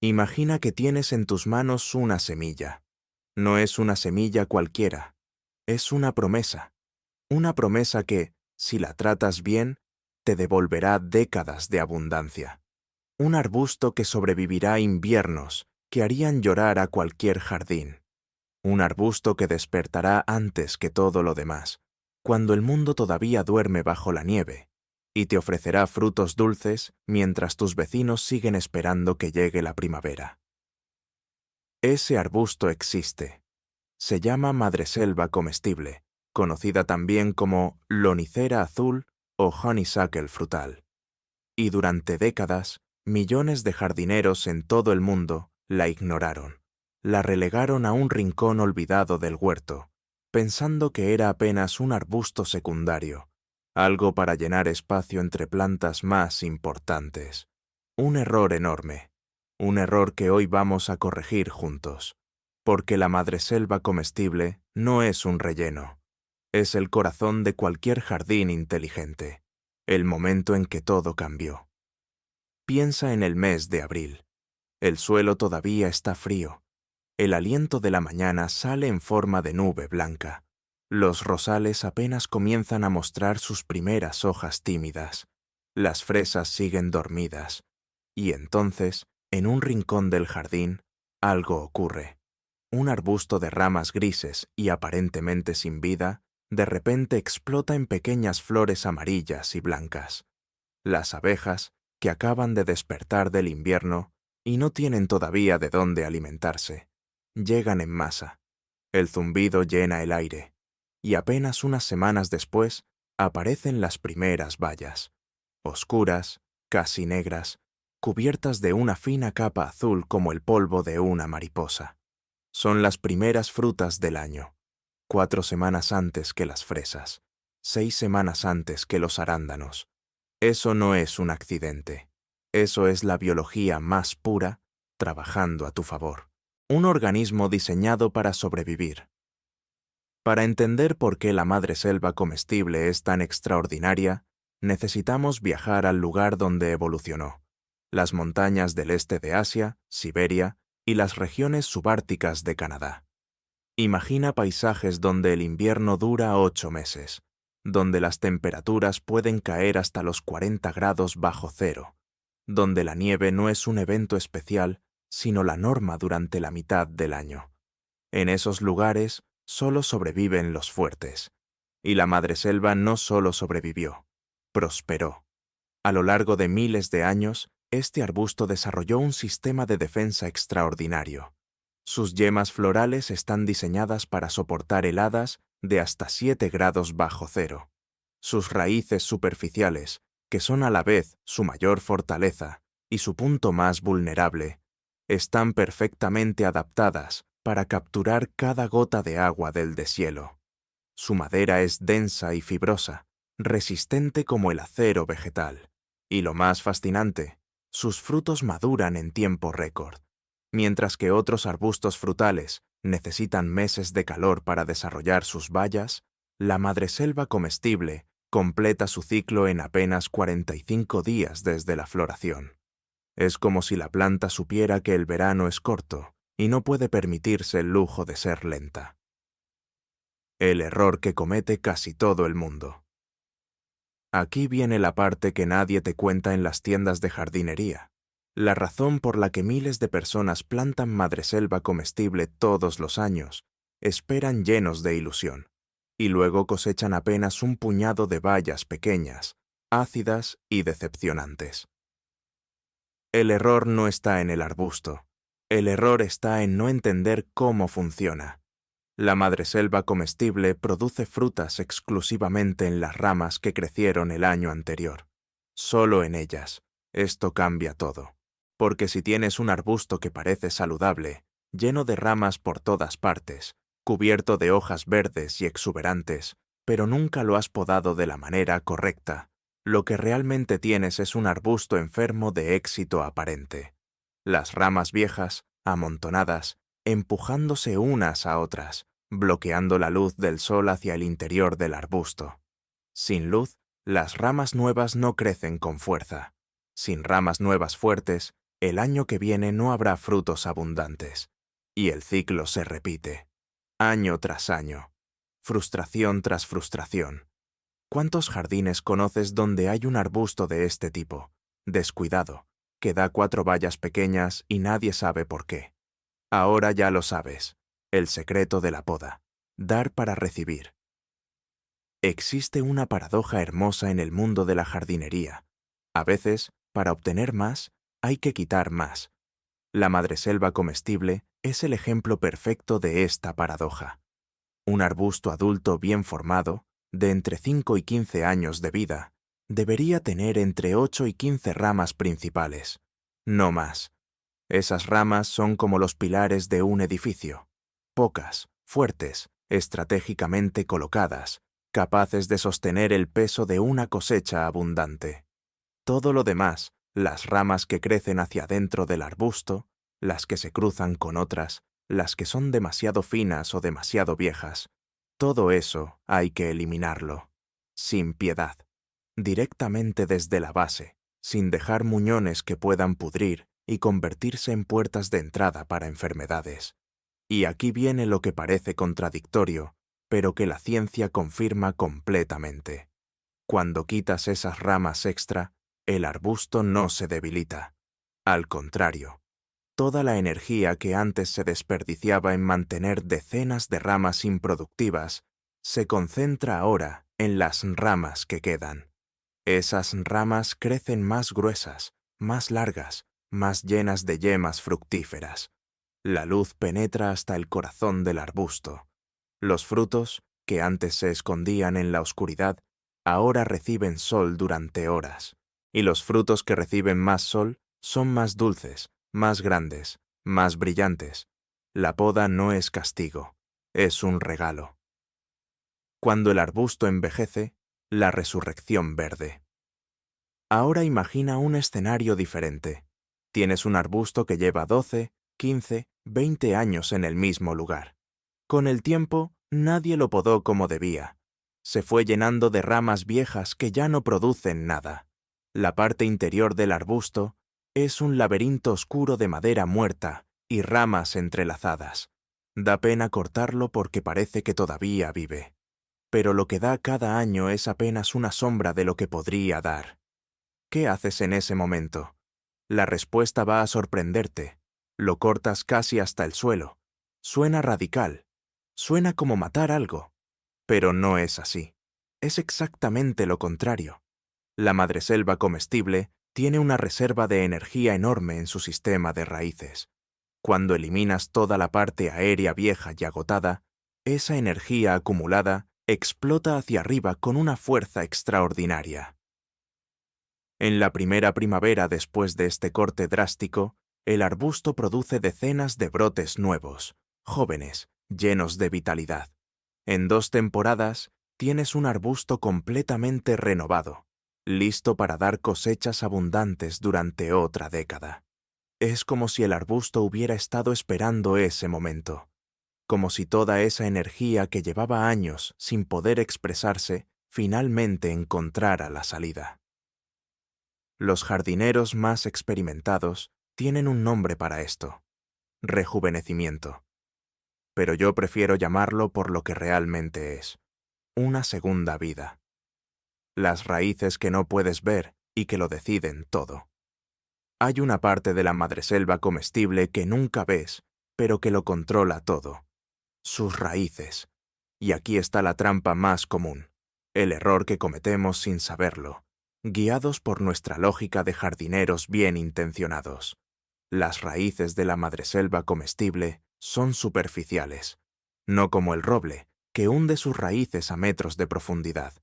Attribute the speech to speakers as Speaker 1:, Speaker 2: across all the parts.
Speaker 1: Imagina que tienes en tus manos una semilla. No es una semilla cualquiera, es una promesa. Una promesa que, si la tratas bien, te devolverá décadas de abundancia. Un arbusto que sobrevivirá inviernos que harían llorar a cualquier jardín. Un arbusto que despertará antes que todo lo demás, cuando el mundo todavía duerme bajo la nieve, y te ofrecerá frutos dulces mientras tus vecinos siguen esperando que llegue la primavera. Ese arbusto existe. Se llama madreselva comestible, conocida también como lonicera azul o honeysuckle frutal. Y durante décadas, millones de jardineros en todo el mundo la ignoraron. La relegaron a un rincón olvidado del huerto, pensando que era apenas un arbusto secundario, algo para llenar espacio entre plantas más importantes. Un error enorme, un error que hoy vamos a corregir juntos, porque la madreselva comestible no es un relleno, es el corazón de cualquier jardín inteligente, el momento en que todo cambió. Piensa en el mes de abril. El suelo todavía está frío. El aliento de la mañana sale en forma de nube blanca. Los rosales apenas comienzan a mostrar sus primeras hojas tímidas. Las fresas siguen dormidas. Y entonces, en un rincón del jardín, algo ocurre. Un arbusto de ramas grises y aparentemente sin vida, de repente explota en pequeñas flores amarillas y blancas. Las abejas, que acaban de despertar del invierno y no tienen todavía de dónde alimentarse, llegan en masa. El zumbido llena el aire, y apenas unas semanas después aparecen las primeras bayas, oscuras, casi negras, cubiertas de una fina capa azul como el polvo de una mariposa. Son las primeras frutas del año, 4 semanas antes que las fresas, 6 semanas antes que los arándanos. Eso no es un accidente. Eso es la biología más pura trabajando a tu favor. Un organismo diseñado para sobrevivir. Para entender por qué la madreselva comestible es tan extraordinaria, necesitamos viajar al lugar donde evolucionó. Las montañas del este de Asia, Siberia y las regiones subárticas de Canadá. Imagina paisajes donde el invierno dura 8 meses, donde las temperaturas pueden caer hasta los 40 grados bajo cero, donde la nieve no es un evento especial, sino la norma durante la mitad del año. En esos lugares solo sobreviven los fuertes, y la madreselva no solo sobrevivió, prosperó. A lo largo de miles de años, este arbusto desarrolló un sistema de defensa extraordinario. Sus yemas florales están diseñadas para soportar heladas de hasta 7 grados bajo cero. Sus raíces superficiales, que son a la vez su mayor fortaleza y su punto más vulnerable, están perfectamente adaptadas para capturar cada gota de agua del deshielo. Su madera es densa y fibrosa, resistente como el acero vegetal. Y lo más fascinante, sus frutos maduran en tiempo récord. Mientras que otros arbustos frutales necesitan meses de calor para desarrollar sus bayas, la madreselva comestible completa su ciclo en apenas 45 días desde la floración. Es como si la planta supiera que el verano es corto y no puede permitirse el lujo de ser lenta. El error que comete casi todo el mundo. Aquí viene la parte que nadie te cuenta en las tiendas de jardinería. La razón por la que miles de personas plantan madreselva comestible todos los años, esperan llenos de ilusión, y luego cosechan apenas un puñado de bayas pequeñas, ácidas y decepcionantes. El error no está en el arbusto, el error está en no entender cómo funciona. La madreselva comestible produce frutas exclusivamente en las ramas que crecieron el año anterior. Solo en ellas. Esto cambia todo. Porque si tienes un arbusto que parece saludable, lleno de ramas por todas partes, cubierto de hojas verdes y exuberantes, pero nunca lo has podado de la manera correcta, lo que realmente tienes es un arbusto enfermo de éxito aparente. Las ramas viejas, amontonadas, empujándose unas a otras, bloqueando la luz del sol hacia el interior del arbusto. Sin luz, las ramas nuevas no crecen con fuerza. Sin ramas nuevas fuertes, el año que viene no habrá frutos abundantes. Y el ciclo se repite, año tras año, frustración tras frustración. ¿Cuántos jardines conoces donde hay un arbusto de este tipo, descuidado, que da 4 bayas pequeñas y nadie sabe por qué? Ahora ya lo sabes, el secreto de la poda, dar para recibir. Existe una paradoja hermosa en el mundo de la jardinería. A veces, para obtener más, hay que quitar más. La madreselva comestible es el ejemplo perfecto de esta paradoja. Un arbusto adulto bien formado, de entre 5 y 15 años de vida, debería tener entre 8 y 15 ramas principales, no más. Esas ramas son como los pilares de un edificio, pocas, fuertes, estratégicamente colocadas, capaces de sostener el peso de una cosecha abundante. Todo lo demás, las ramas que crecen hacia adentro del arbusto, las que se cruzan con otras, las que son demasiado finas o demasiado viejas, todo eso hay que eliminarlo, sin piedad, directamente desde la base, sin dejar muñones que puedan pudrir y convertirse en puertas de entrada para enfermedades. Y aquí viene lo que parece contradictorio, pero que la ciencia confirma completamente. Cuando quitas esas ramas extra, el arbusto no se debilita. Al contrario, toda la energía que antes se desperdiciaba en mantener decenas de ramas improductivas se concentra ahora en las ramas que quedan. Esas ramas crecen más gruesas, más largas, más llenas de yemas fructíferas. La luz penetra hasta el corazón del arbusto. Los frutos, que antes se escondían en la oscuridad, ahora reciben sol durante horas. Y los frutos que reciben más sol son más dulces, más grandes, más brillantes. La poda no es castigo, es un regalo. Cuando el arbusto envejece, la resurrección verde. Ahora imagina un escenario diferente. Tienes un arbusto que lleva 12, 15, 20 años en el mismo lugar. Con el tiempo, nadie lo podó como debía. Se fue llenando de ramas viejas que ya no producen nada. La parte interior del arbusto es un laberinto oscuro de madera muerta y ramas entrelazadas. Da pena cortarlo porque parece que todavía vive. Pero lo que da cada año es apenas una sombra de lo que podría dar. ¿Qué haces en ese momento? La respuesta va a sorprenderte. Lo cortas casi hasta el suelo. Suena radical. Suena como matar algo. Pero no es así. Es exactamente lo contrario. La madreselva comestible tiene una reserva de energía enorme en su sistema de raíces. Cuando eliminas toda la parte aérea vieja y agotada, esa energía acumulada explota hacia arriba con una fuerza extraordinaria. En la primera primavera después de este corte drástico, el arbusto produce decenas de brotes nuevos, jóvenes, llenos de vitalidad. En 2 temporadas, tienes un arbusto completamente renovado, listo para dar cosechas abundantes durante otra década. Es como si el arbusto hubiera estado esperando ese momento, como si toda esa energía que llevaba años sin poder expresarse finalmente encontrara la salida. Los jardineros más experimentados tienen un nombre para esto: rejuvenecimiento. Pero yo prefiero llamarlo por lo que realmente es: una segunda vida. Las raíces que no puedes ver y que lo deciden todo. Hay una parte de la madreselva comestible que nunca ves, pero que lo controla todo: sus raíces. Y aquí está la trampa más común, el error que cometemos sin saberlo, guiados por nuestra lógica de jardineros bien intencionados. Las raíces de la madreselva comestible son superficiales, no como el roble, que hunde sus raíces a metros de profundidad,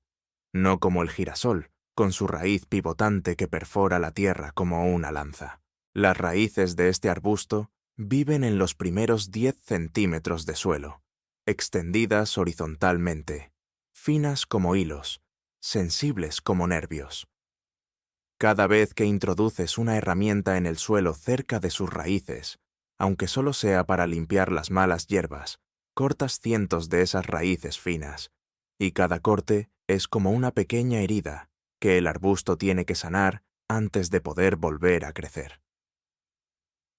Speaker 1: no como el girasol, con su raíz pivotante que perfora la tierra como una lanza. Las raíces de este arbusto viven en los primeros 10 centímetros de suelo, extendidas horizontalmente, finas como hilos, sensibles como nervios. Cada vez que introduces una herramienta en el suelo cerca de sus raíces, aunque solo sea para limpiar las malas hierbas, cortas cientos de esas raíces finas, y cada corte es como una pequeña herida que el arbusto tiene que sanar antes de poder volver a crecer.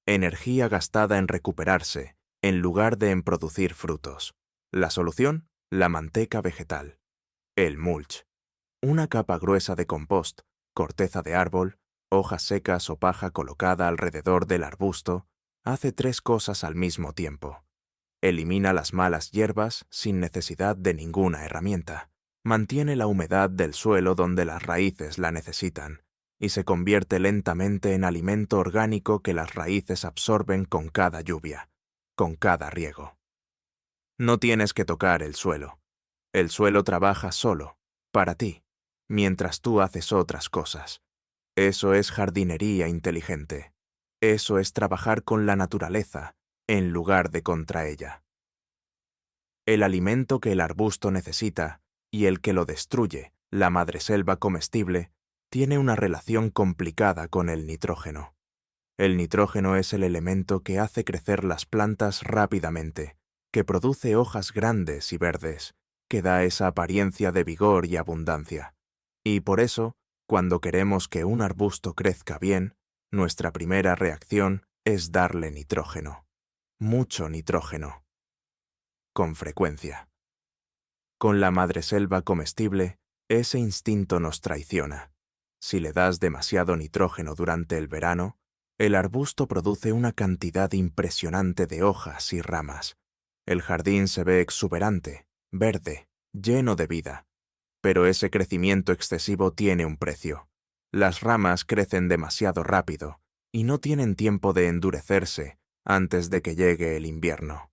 Speaker 1: Energía gastada en recuperarse, en lugar de en producir frutos. La solución, la manteca vegetal. El mulch. Una capa gruesa de compost, corteza de árbol, hojas secas o paja colocada alrededor del arbusto, hace tres cosas al mismo tiempo. Elimina las malas hierbas sin necesidad de ninguna herramienta. Mantiene la humedad del suelo donde las raíces la necesitan y se convierte lentamente en alimento orgánico que las raíces absorben con cada lluvia, con cada riego. No tienes que tocar el suelo. El suelo trabaja solo, para ti, mientras tú haces otras cosas. Eso es jardinería inteligente. Eso es trabajar con la naturaleza, en lugar de contra ella. El alimento que el arbusto necesita y el que lo destruye, la madreselva comestible, tiene una relación complicada con el nitrógeno. El nitrógeno es el elemento que hace crecer las plantas rápidamente, que produce hojas grandes y verdes, que da esa apariencia de vigor y abundancia. Y por eso, cuando queremos que un arbusto crezca bien, nuestra primera reacción es darle nitrógeno. Mucho nitrógeno. Con frecuencia. Con la madreselva comestible, ese instinto nos traiciona. Si le das demasiado nitrógeno durante el verano, el arbusto produce una cantidad impresionante de hojas y ramas. El jardín se ve exuberante, verde, lleno de vida. Pero ese crecimiento excesivo tiene un precio. Las ramas crecen demasiado rápido y no tienen tiempo de endurecerse antes de que llegue el invierno.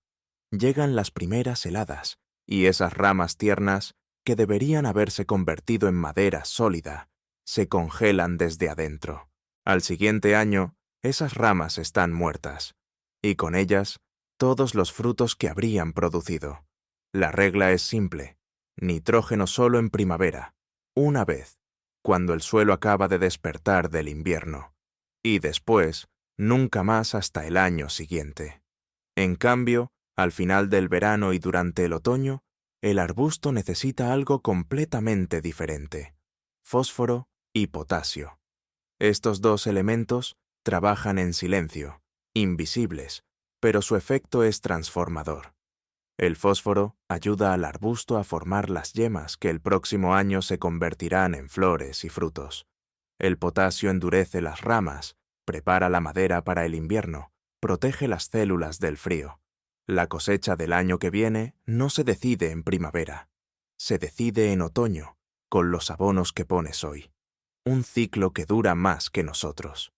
Speaker 1: Llegan las primeras heladas, y esas ramas tiernas, que deberían haberse convertido en madera sólida, se congelan desde adentro. Al siguiente año, esas ramas están muertas, y con ellas, todos los frutos que habrían producido. La regla es simple: nitrógeno solo en primavera, una vez, cuando el suelo acaba de despertar del invierno, y después, nunca más hasta el año siguiente. En cambio, al final del verano y durante el otoño, el arbusto necesita algo completamente diferente: fósforo y potasio. Estos dos elementos trabajan en silencio, invisibles, pero su efecto es transformador. El fósforo ayuda al arbusto a formar las yemas que el próximo año se convertirán en flores y frutos. El potasio endurece las ramas, prepara la madera para el invierno, protege las células del frío. La cosecha del año que viene no se decide en primavera, se decide en otoño, con los abonos que pones hoy. Un ciclo que dura más que nosotros.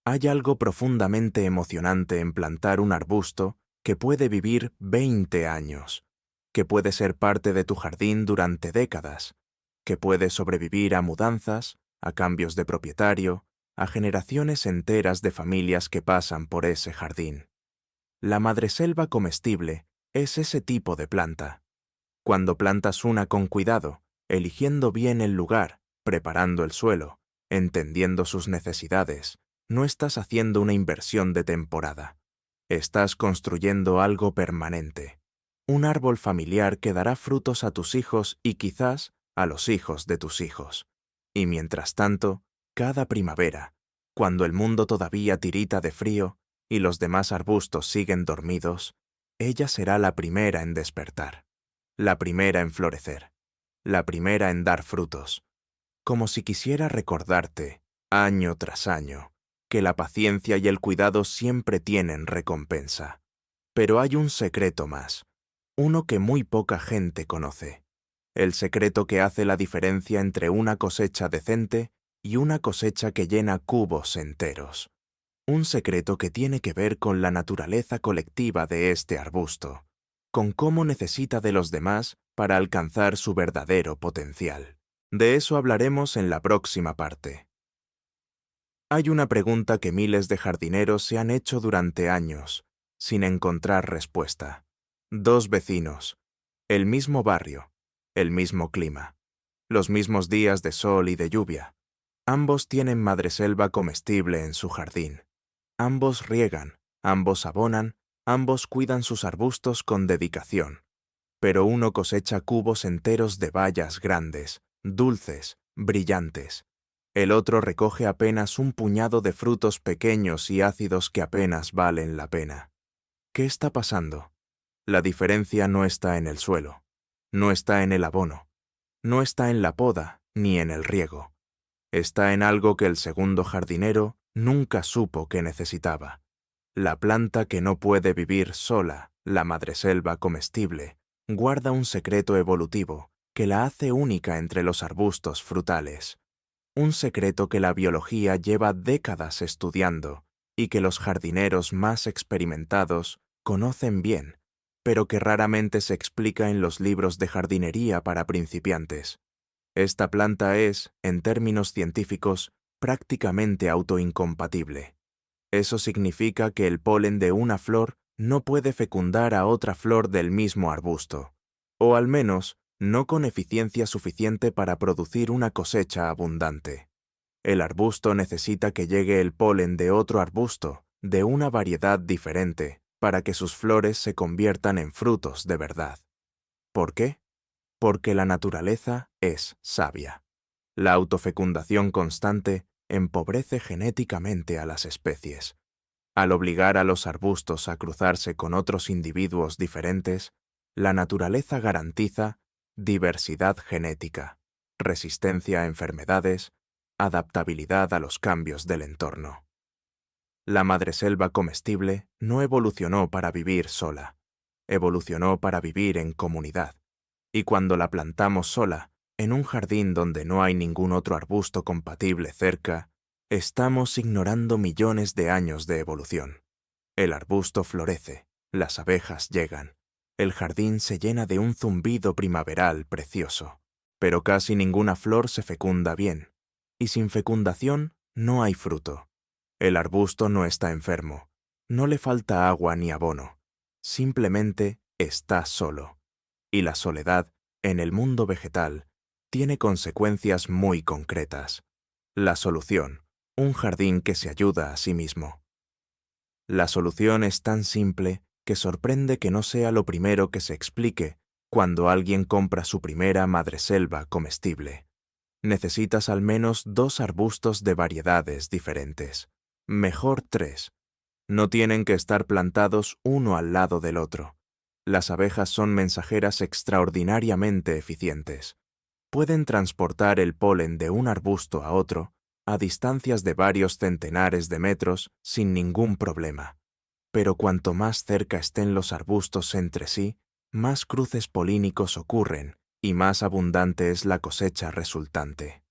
Speaker 1: Hay algo profundamente emocionante en plantar un arbusto que puede vivir 20 años, que puede ser parte de tu jardín durante décadas, que puede sobrevivir a mudanzas, a cambios de propietario, a generaciones enteras de familias que pasan por ese jardín. La madreselva comestible es ese tipo de planta. Cuando plantas una con cuidado, eligiendo bien el lugar, preparando el suelo, entendiendo sus necesidades, no estás haciendo una inversión de temporada. Estás construyendo algo permanente. Un árbol familiar que dará frutos a tus hijos y quizás a los hijos de tus hijos. Y mientras tanto, cada primavera, cuando el mundo todavía tirita de frío y los demás arbustos siguen dormidos, ella será la primera en despertar, la primera en florecer, la primera en dar frutos, como si quisiera recordarte, año tras año, que la paciencia y el cuidado siempre tienen recompensa. Pero hay un secreto más, uno que muy poca gente conoce, el secreto que hace la diferencia entre una cosecha decente y una cosecha que llena cubos enteros. Un secreto que tiene que ver con la naturaleza colectiva de este arbusto, con cómo necesita de los demás para alcanzar su verdadero potencial. De eso hablaremos en la próxima parte. Hay una pregunta que miles de jardineros se han hecho durante años, sin encontrar respuesta. Dos vecinos, el mismo barrio, el mismo clima, los mismos días de sol y de lluvia. Ambos tienen madreselva comestible en su jardín. Ambos riegan, ambos abonan, ambos cuidan sus arbustos con dedicación. Pero uno cosecha cubos enteros de bayas grandes, dulces, brillantes. El otro recoge apenas un puñado de frutos pequeños y ácidos que apenas valen la pena. ¿Qué está pasando? La diferencia no está en el suelo, no está en el abono, no está en la poda ni en el riego. Está en algo que el segundo jardinero nunca supo que necesitaba. La planta que no puede vivir sola, la madreselva comestible, guarda un secreto evolutivo que la hace única entre los arbustos frutales. Un secreto que la biología lleva décadas estudiando y que los jardineros más experimentados conocen bien, pero que raramente se explica en los libros de jardinería para principiantes. Esta planta es, en términos científicos, prácticamente autoincompatible. Eso significa que el polen de una flor no puede fecundar a otra flor del mismo arbusto, o al menos no con eficiencia suficiente para producir una cosecha abundante. El arbusto necesita que llegue el polen de otro arbusto, de una variedad diferente, para que sus flores se conviertan en frutos de verdad. ¿Por qué? Porque la naturaleza es sabia. La autofecundación constante empobrece genéticamente a las especies. Al obligar a los arbustos a cruzarse con otros individuos diferentes, la naturaleza garantiza diversidad genética, resistencia a enfermedades, adaptabilidad a los cambios del entorno. La madreselva comestible no evolucionó para vivir sola, evolucionó para vivir en comunidad. Y cuando la plantamos sola, en un jardín donde no hay ningún otro arbusto compatible cerca, estamos ignorando millones de años de evolución. El arbusto florece, las abejas llegan, el jardín se llena de un zumbido primaveral precioso, pero casi ninguna flor se fecunda bien, y sin fecundación no hay fruto. El arbusto no está enfermo, no le falta agua ni abono, simplemente está solo. Y la soledad, en el mundo vegetal, tiene consecuencias muy concretas. La solución, un jardín que se ayuda a sí mismo. La solución es tan simple que sorprende que no sea lo primero que se explique cuando alguien compra su primera madreselva comestible. Necesitas al menos 2 arbustos de variedades diferentes. Mejor 3. No tienen que estar plantados uno al lado del otro. Las abejas son mensajeras extraordinariamente eficientes. Pueden transportar el polen de un arbusto a otro a distancias de varios centenares de metros sin ningún problema. Pero cuanto más cerca estén los arbustos entre sí, más cruces polínicos ocurren y más abundante es la cosecha resultante.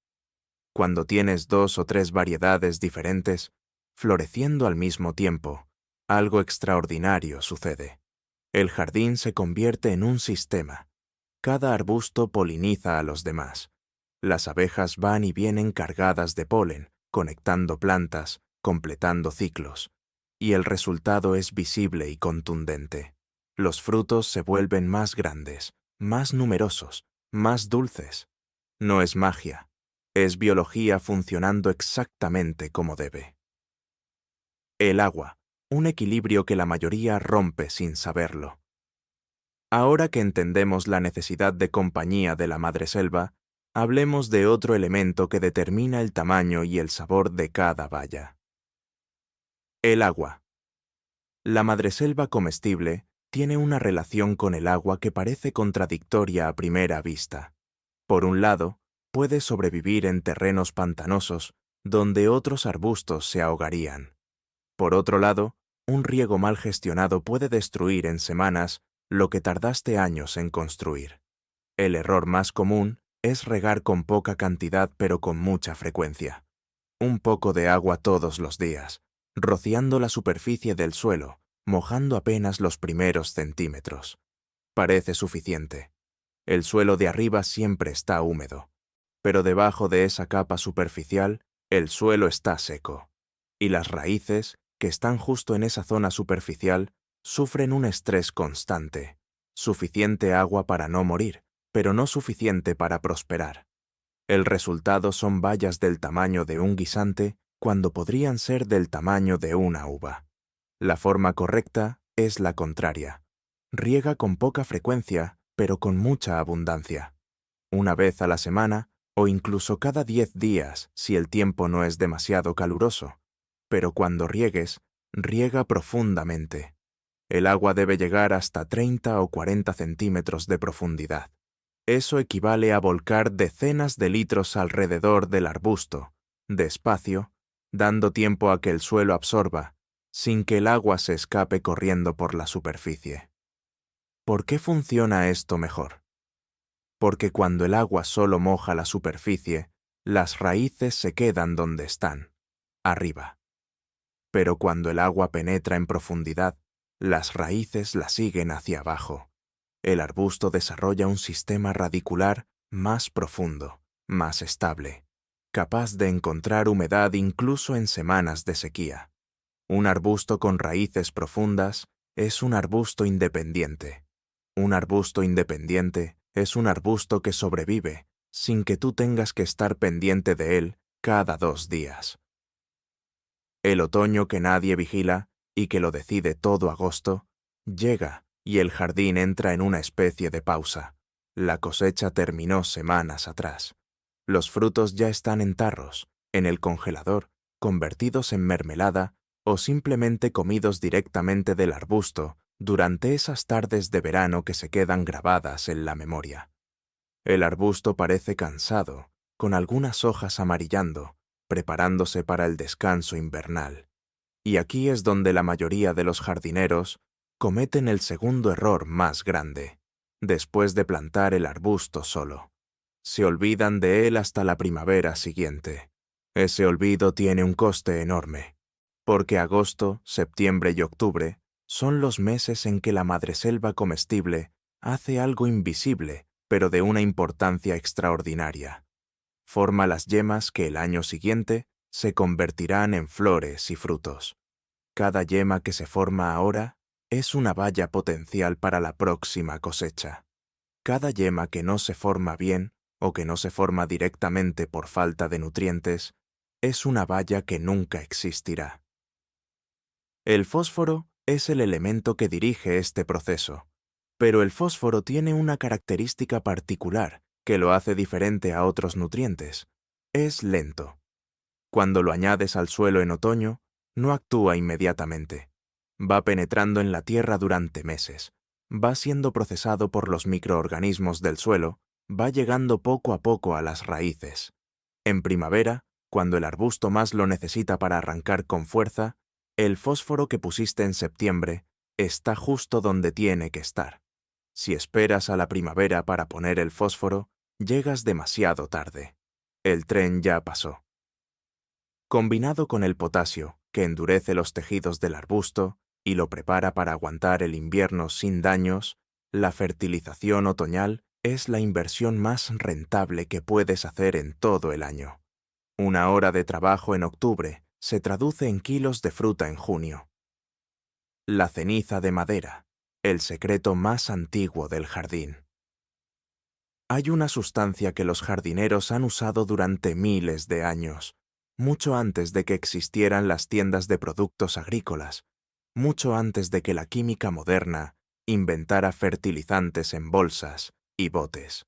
Speaker 1: Cuando tienes 2 o 3 variedades diferentes, floreciendo al mismo tiempo, algo extraordinario sucede. El jardín se convierte en un sistema. Cada arbusto poliniza a los demás. Las abejas van y vienen cargadas de polen, conectando plantas, completando ciclos. Y el resultado es visible y contundente. Los frutos se vuelven más grandes, más numerosos, más dulces. No es magia, es biología funcionando exactamente como debe. El agua, un equilibrio que la mayoría rompe sin saberlo. Ahora que entendemos la necesidad de compañía de la madreselva, hablemos de otro elemento que determina el tamaño y el sabor de cada baya. El agua. La madreselva comestible tiene una relación con el agua que parece contradictoria a primera vista. Por un lado, puede sobrevivir en terrenos pantanosos, donde otros arbustos se ahogarían. Por otro lado, un riego mal gestionado puede destruir en semanas lo que tardaste años en construir. El error más común es regar con poca cantidad pero con mucha frecuencia. Un poco de agua todos los días, rociando la superficie del suelo, mojando apenas los primeros centímetros. Parece suficiente. El suelo de arriba siempre está húmedo, pero debajo de esa capa superficial, el suelo está seco. Y las raíces, que están justo en esa zona superficial, sufren un estrés constante. Suficiente agua para no morir, pero no suficiente para prosperar. El resultado son bayas del tamaño de un guisante cuando podrían ser del tamaño de una uva. La forma correcta es la contraria. Riega con poca frecuencia, pero con mucha abundancia. Una vez a la semana o incluso cada 10 días si el tiempo no es demasiado caluroso. Pero cuando riegues, riega profundamente. El agua debe llegar hasta 30 o 40 centímetros de profundidad. Eso equivale a volcar decenas de litros alrededor del arbusto, despacio, dando tiempo a que el suelo absorba, sin que el agua se escape corriendo por la superficie. ¿Por qué funciona esto mejor? Porque cuando el agua solo moja la superficie, las raíces se quedan donde están, arriba. Pero cuando el agua penetra en profundidad, las raíces la siguen hacia abajo. El arbusto desarrolla un sistema radicular más profundo, más estable, capaz de encontrar humedad incluso en semanas de sequía. Un arbusto con raíces profundas es un arbusto independiente. Un arbusto independiente es un arbusto que sobrevive sin que tú tengas que estar pendiente de él cada 2 días. El otoño que nadie vigila y que lo decide todo agosto, llega y el jardín entra en una especie de pausa. La cosecha terminó semanas atrás. Los frutos ya están en tarros, en el congelador, convertidos en mermelada o simplemente comidos directamente del arbusto durante esas tardes de verano que se quedan grabadas en la memoria. El arbusto parece cansado, con algunas hojas amarillando, preparándose para el descanso invernal. Y aquí es donde la mayoría de los jardineros cometen el segundo error más grande, después de plantar el arbusto solo. Se olvidan de él hasta la primavera siguiente. Ese olvido tiene un coste enorme, porque agosto, septiembre y octubre son los meses en que la madreselva comestible hace algo invisible, pero de una importancia extraordinaria. Forma las yemas que el año siguiente se convertirán en flores y frutos. Cada yema que se forma ahora es una valla potencial para la próxima cosecha. Cada yema que no se forma bien o que no se forma directamente por falta de nutrientes es una valla que nunca existirá. El fósforo es el elemento que dirige este proceso, pero el fósforo tiene una característica particular que lo hace diferente a otros nutrientes. Es lento. Cuando lo añades al suelo en otoño, no actúa inmediatamente. Va penetrando en la tierra durante meses. Va siendo procesado por los microorganismos del suelo, va llegando poco a poco a las raíces. En primavera, cuando el arbusto más lo necesita para arrancar con fuerza, el fósforo que pusiste en septiembre está justo donde tiene que estar. Si esperas a la primavera para poner el fósforo, llegas demasiado tarde. El tren ya pasó. Combinado con el potasio, que endurece los tejidos del arbusto y lo prepara para aguantar el invierno sin daños, la fertilización otoñal es la inversión más rentable que puedes hacer en todo el año. 1 hora de trabajo en octubre se traduce en kilos de fruta en junio. La ceniza de madera, el secreto más antiguo del jardín. Hay una sustancia que los jardineros han usado durante miles de años, mucho antes de que existieran las tiendas de productos agrícolas, mucho antes de que la química moderna inventara fertilizantes en bolsas y botes.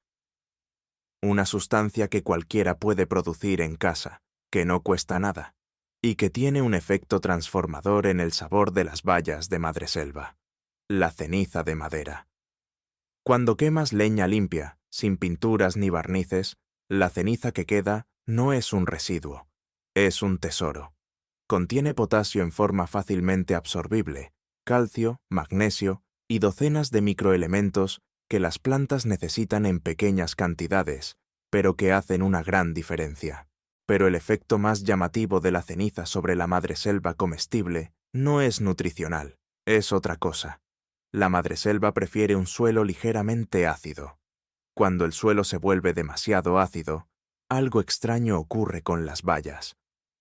Speaker 1: Una sustancia que cualquiera puede producir en casa, que no cuesta nada, y que tiene un efecto transformador en el sabor de las bayas de madreselva: la ceniza de madera. Cuando quemas leña limpia, sin pinturas ni barnices, la ceniza que queda no es un residuo, es un tesoro. Contiene potasio en forma fácilmente absorbible, calcio, magnesio y docenas de microelementos que las plantas necesitan en pequeñas cantidades, pero que hacen una gran diferencia. Pero el efecto más llamativo de la ceniza sobre la madreselva comestible no es nutricional, es otra cosa. La madreselva prefiere un suelo ligeramente ácido. Cuando el suelo se vuelve demasiado ácido, algo extraño ocurre con las bayas.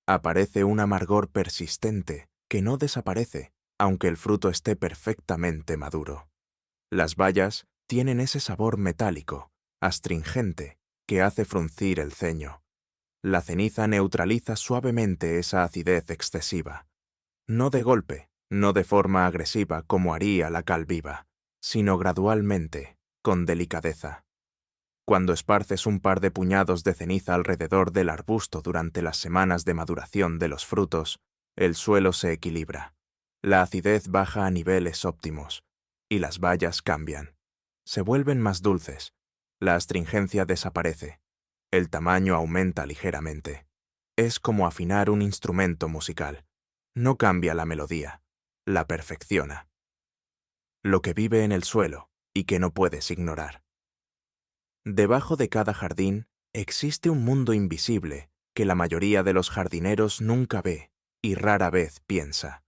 Speaker 1: Aparece un amargor persistente que no desaparece, aunque el fruto esté perfectamente maduro. Las bayas tienen ese sabor metálico, astringente, que hace fruncir el ceño. La ceniza neutraliza suavemente esa acidez excesiva. No de golpe, no de forma agresiva como haría la cal viva, sino gradualmente, con delicadeza. Cuando esparces un par de puñados de ceniza alrededor del arbusto durante las semanas de maduración de los frutos, el suelo se equilibra. La acidez baja a niveles óptimos, y las bayas cambian. Se vuelven más dulces. La astringencia desaparece. El tamaño aumenta ligeramente. Es como afinar un instrumento musical. No cambia la melodía, la perfecciona. Lo que vive en el suelo y que no puedes ignorar. Debajo de cada jardín existe un mundo invisible que la mayoría de los jardineros nunca ve y rara vez piensa.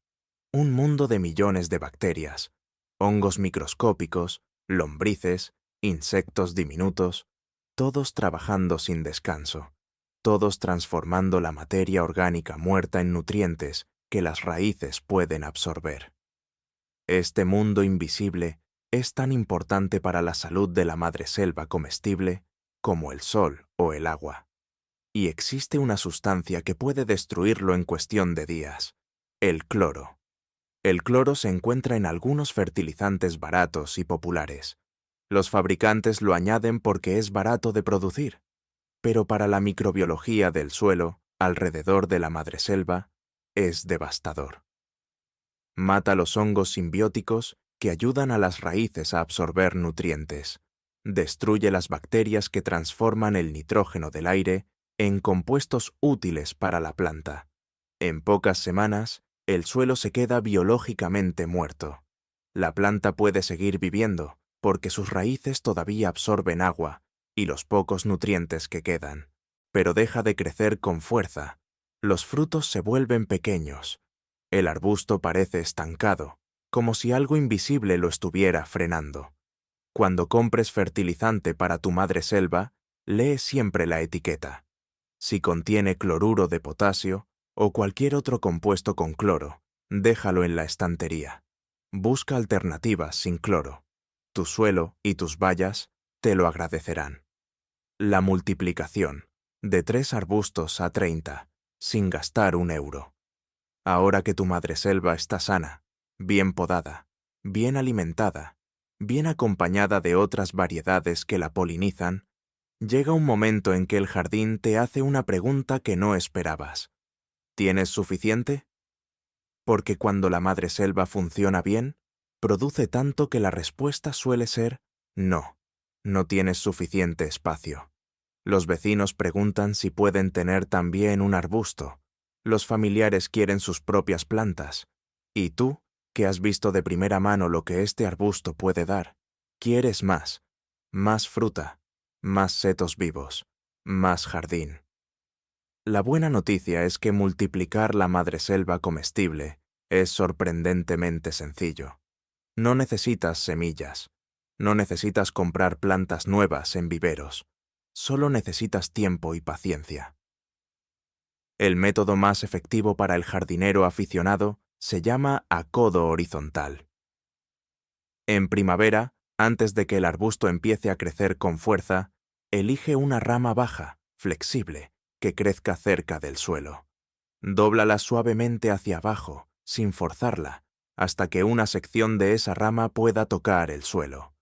Speaker 1: Un mundo de millones de bacterias, hongos microscópicos, lombrices, insectos diminutos, todos trabajando sin descanso, todos transformando la materia orgánica muerta en nutrientes que las raíces pueden absorber. Este mundo invisible es tan importante para la salud de la madreselva comestible como el sol o el agua. Y existe una sustancia que puede destruirlo en cuestión de días: el cloro. El cloro se encuentra en algunos fertilizantes baratos y populares. Los fabricantes lo añaden porque es barato de producir, pero para la microbiología del suelo, alrededor de la madreselva, es devastador. Mata los hongos simbióticos que ayudan a las raíces a absorber nutrientes. Destruye las bacterias que transforman el nitrógeno del aire en compuestos útiles para la planta. En pocas semanas, el suelo se queda biológicamente muerto. La planta puede seguir viviendo porque sus raíces todavía absorben agua y los pocos nutrientes que quedan, pero deja de crecer con fuerza. Los frutos se vuelven pequeños. El arbusto parece estancado, como si algo invisible lo estuviera frenando. Cuando compres fertilizante para tu madreselva, lee siempre la etiqueta. Si contiene cloruro de potasio o cualquier otro compuesto con cloro, déjalo en la estantería. Busca alternativas sin cloro. Tu suelo y tus bayas te lo agradecerán. La multiplicación, de 3 arbustos a 30, sin gastar €1. Ahora que tu madreselva está sana, bien podada, bien alimentada, bien acompañada de otras variedades que la polinizan, llega un momento en que el jardín te hace una pregunta que no esperabas. ¿Tienes suficiente? Porque cuando la madreselva funciona bien, produce tanto que la respuesta suele ser no, no tienes suficiente espacio. Los vecinos preguntan si pueden tener también un arbusto. Los familiares quieren sus propias plantas. Y tú, que has visto de primera mano lo que este arbusto puede dar, quieres más. Más fruta, más setos vivos, más jardín. La buena noticia es que multiplicar la madreselva comestible es sorprendentemente sencillo. No necesitas semillas. No necesitas comprar plantas nuevas en viveros. Solo necesitas tiempo y paciencia. El método más efectivo para el jardinero aficionado se llama acodo horizontal. En primavera, antes de que el arbusto empiece a crecer con fuerza, elige una rama baja, flexible, que crezca cerca del suelo. Dóblala suavemente hacia abajo, sin forzarla, hasta que una sección de esa rama pueda tocar el suelo.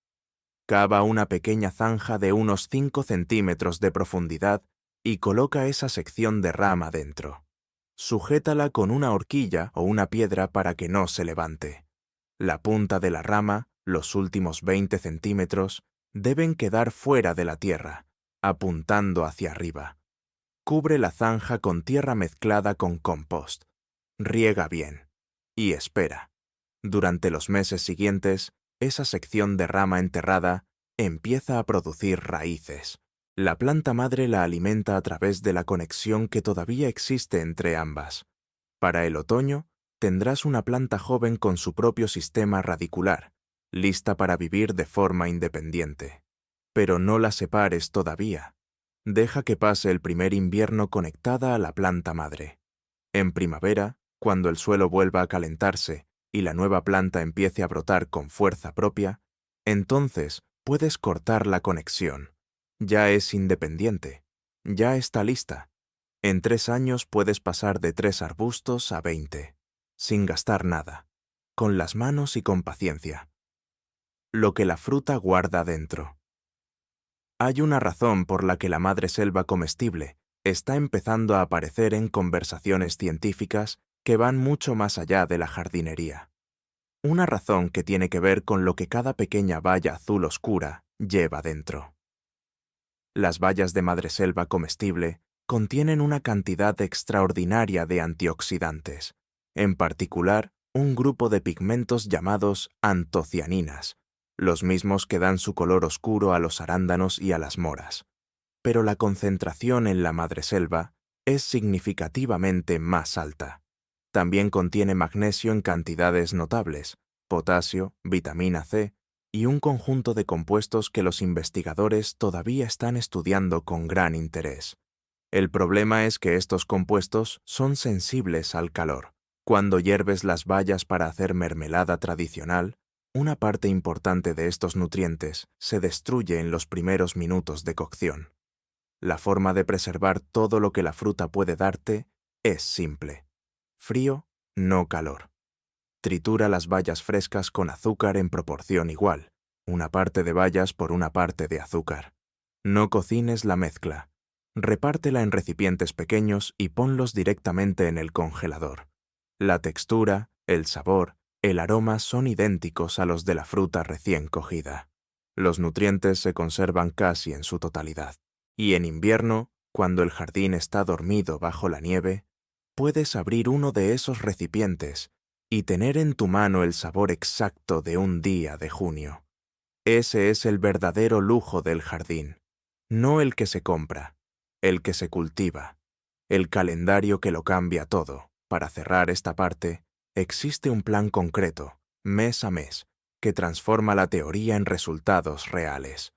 Speaker 1: Cava una pequeña zanja de unos 5 centímetros de profundidad y coloca esa sección de rama dentro. Sujétala con una horquilla o una piedra para que no se levante. La punta de la rama, los últimos 20 centímetros, deben quedar fuera de la tierra, apuntando hacia arriba. Cubre la zanja con tierra mezclada con compost. Riega bien. Y espera. Durante los meses siguientes, esa sección de rama enterrada empieza a producir raíces. La planta madre la alimenta a través de la conexión que todavía existe entre ambas. Para el otoño, tendrás una planta joven con su propio sistema radicular, lista para vivir de forma independiente. Pero no la separes todavía. Deja que pase el primer invierno conectada a la planta madre. En primavera, cuando el suelo vuelva a calentarse y la nueva planta empiece a brotar con fuerza propia, entonces puedes cortar la conexión. Ya es independiente. Ya está lista. En 3 años puedes pasar de 3 arbustos a 20, sin gastar nada, con las manos y con paciencia. Lo que la fruta guarda dentro. Hay una razón por la que la madreselva comestible está empezando a aparecer en conversaciones científicas que van mucho más allá de la jardinería. Una razón que tiene que ver con lo que cada pequeña baya azul oscura lleva dentro. Las bayas de madreselva comestible contienen una cantidad extraordinaria de antioxidantes, en particular un grupo de pigmentos llamados antocianinas, los mismos que dan su color oscuro a los arándanos y a las moras. Pero la concentración en la madreselva es significativamente más alta. También contiene magnesio en cantidades notables, potasio, vitamina C y un conjunto de compuestos que los investigadores todavía están estudiando con gran interés. El problema es que estos compuestos son sensibles al calor. Cuando hierves las bayas para hacer mermelada tradicional, una parte importante de estos nutrientes se destruye en los primeros minutos de cocción. La forma de preservar todo lo que la fruta puede darte es simple. Frío, no calor. Tritura las bayas frescas con azúcar en proporción igual, una parte de bayas por una parte de azúcar. No cocines la mezcla. Repártela en recipientes pequeños y ponlos directamente en el congelador. La textura, el sabor, el aroma son idénticos a los de la fruta recién cogida. Los nutrientes se conservan casi en su totalidad. Y en invierno, cuando el jardín está dormido bajo la nieve, puedes abrir uno de esos recipientes y tener en tu mano el sabor exacto de un día de junio. Ese es el verdadero lujo del jardín, no el que se compra, el que se cultiva, el calendario que lo cambia todo. Para cerrar esta parte, existe un plan concreto, mes a mes, que transforma la teoría en resultados reales.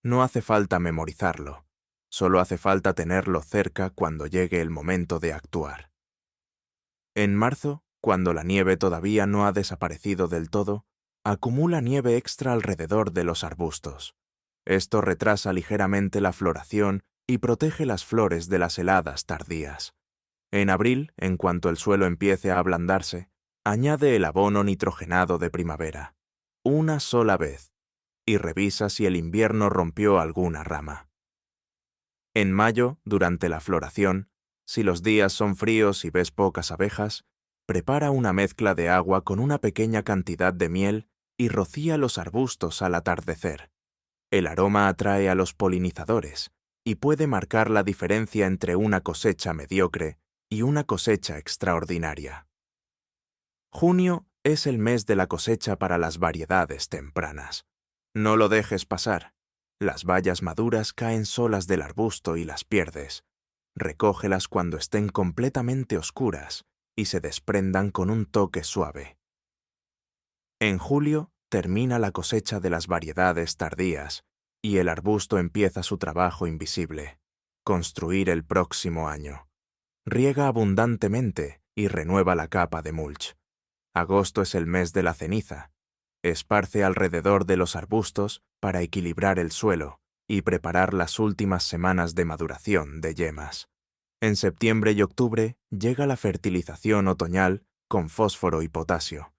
Speaker 1: No hace falta memorizarlo, solo hace falta tenerlo cerca cuando llegue el momento de actuar. En marzo, cuando la nieve todavía no ha desaparecido del todo, acumula nieve extra alrededor de los arbustos. Esto retrasa ligeramente la floración y protege las flores de las heladas tardías. En abril, en cuanto el suelo empiece a ablandarse, añade el abono nitrogenado de primavera, una sola vez, y revisa si el invierno rompió alguna rama. En mayo, durante la floración, si los días son fríos y ves pocas abejas, prepara una mezcla de agua con una pequeña cantidad de miel y rocía los arbustos al atardecer. El aroma atrae a los polinizadores y puede marcar la diferencia entre una cosecha mediocre y una cosecha extraordinaria. Junio es el mes de la cosecha para las variedades tempranas. No lo dejes pasar. Las bayas maduras caen solas del arbusto y las pierdes. Recógelas cuando estén completamente oscuras y se desprendan con un toque suave. En julio termina la cosecha de las variedades tardías y el arbusto empieza su trabajo invisible, construir el próximo año. Riega abundantemente y renueva la capa de mulch. Agosto es el mes de la ceniza. Esparce alrededor de los arbustos para equilibrar el suelo y preparar las últimas semanas de maduración de yemas. En septiembre y octubre llega la fertilización otoñal con fósforo y potasio.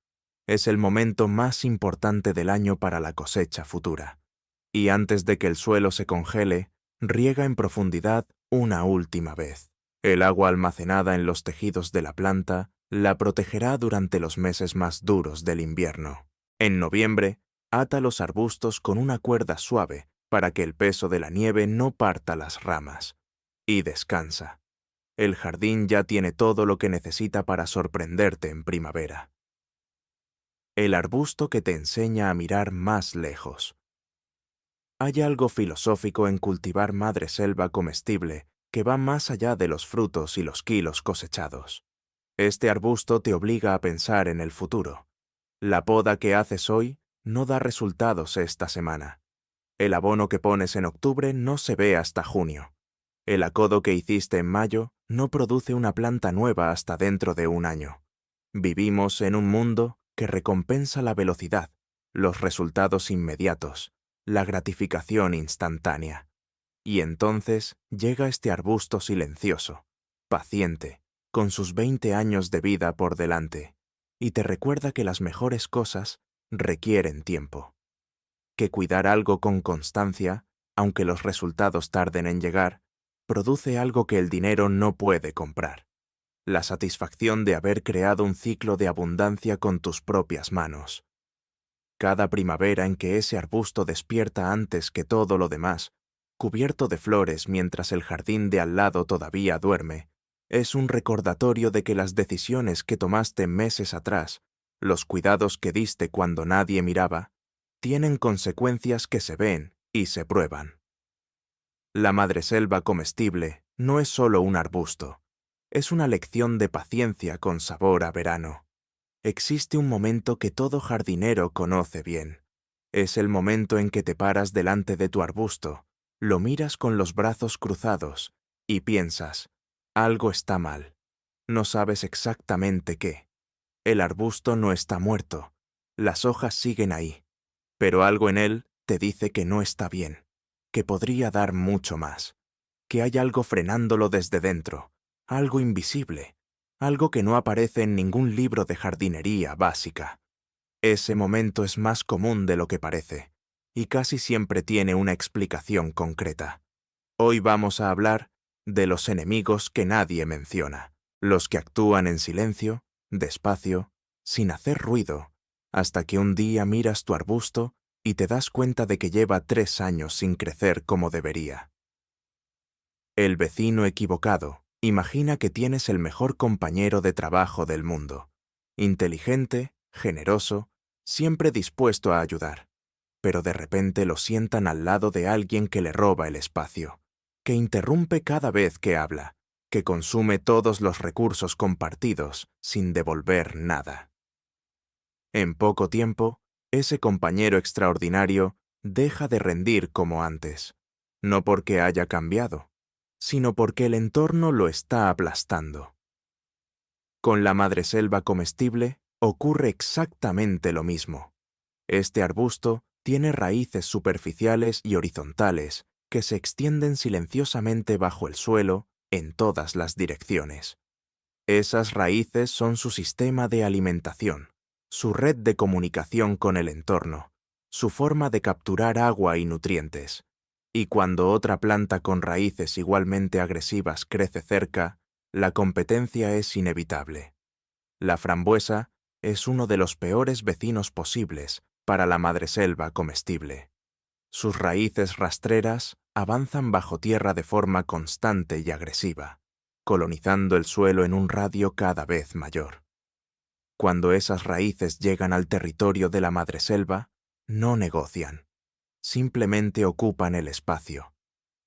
Speaker 1: Es el momento más importante del año para la cosecha futura. Y antes de que el suelo se congele, riega en profundidad una última vez. El agua almacenada en los tejidos de la planta la protegerá durante los meses más duros del invierno. En noviembre, ata los arbustos con una cuerda suave para que el peso de la nieve no parta las ramas. Y descansa. El jardín ya tiene todo lo que necesita para sorprenderte en primavera. El arbusto que te enseña a mirar más lejos. Hay algo filosófico en cultivar madreselva comestible que va más allá de los frutos y los kilos cosechados. Este arbusto te obliga a pensar en el futuro. La poda que haces hoy no da resultados esta semana. El abono que pones en octubre no se ve hasta junio. El acodo que hiciste en mayo no produce una planta nueva hasta dentro de un año. Vivimos en un mundo que recompensa la velocidad, los resultados inmediatos, la gratificación instantánea. Y entonces llega este arbusto silencioso, paciente, con sus 20 años de vida por delante, y te recuerda que las mejores cosas requieren tiempo. Que cuidar algo con constancia, aunque los resultados tarden en llegar, produce algo que el dinero no puede comprar: la satisfacción de haber creado un ciclo de abundancia con tus propias manos. Cada primavera en que ese arbusto despierta antes que todo lo demás, cubierto de flores mientras el jardín de al lado todavía duerme, es un recordatorio de que las decisiones que tomaste meses atrás, los cuidados que diste cuando nadie miraba, tienen consecuencias que se ven y se prueban. La madreselva comestible no es solo un arbusto, es una lección de paciencia con sabor a verano. Existe un momento que todo jardinero conoce bien. Es el momento en que te paras delante de tu arbusto, lo miras con los brazos cruzados y piensas: algo está mal. No sabes exactamente qué. El arbusto no está muerto, las hojas siguen ahí, pero algo en él te dice que no está bien, que podría dar mucho más, que hay algo frenándolo desde dentro, algo invisible, algo que no aparece en ningún libro de jardinería básica. Ese momento es más común de lo que parece, y casi siempre tiene una explicación concreta. Hoy vamos a hablar de los enemigos que nadie menciona, los que actúan en silencio, despacio, sin hacer ruido, hasta que un día miras tu arbusto y te das cuenta de que lleva 3 años sin crecer como debería. El vecino equivocado imagina que tienes el mejor compañero de trabajo del mundo, inteligente, generoso, siempre dispuesto a ayudar, pero de repente lo sientan al lado de alguien que le roba el espacio, que interrumpe cada vez que habla, que consume todos los recursos compartidos sin devolver nada. En poco tiempo, ese compañero extraordinario deja de rendir como antes, no porque haya cambiado, sino porque el entorno lo está aplastando. Con la madreselva comestible ocurre exactamente lo mismo. Este arbusto tiene raíces superficiales y horizontales que se extienden silenciosamente bajo el suelo en todas las direcciones. Esas raíces son su sistema de alimentación, su red de comunicación con el entorno, su forma de capturar agua y nutrientes. Y cuando otra planta con raíces igualmente agresivas crece cerca, la competencia es inevitable. La frambuesa es uno de los peores vecinos posibles para la madreselva comestible. Sus raíces rastreras avanzan bajo tierra de forma constante y agresiva, colonizando el suelo en un radio cada vez mayor. Cuando esas raíces llegan al territorio de la madreselva, no negocian, simplemente ocupan el espacio.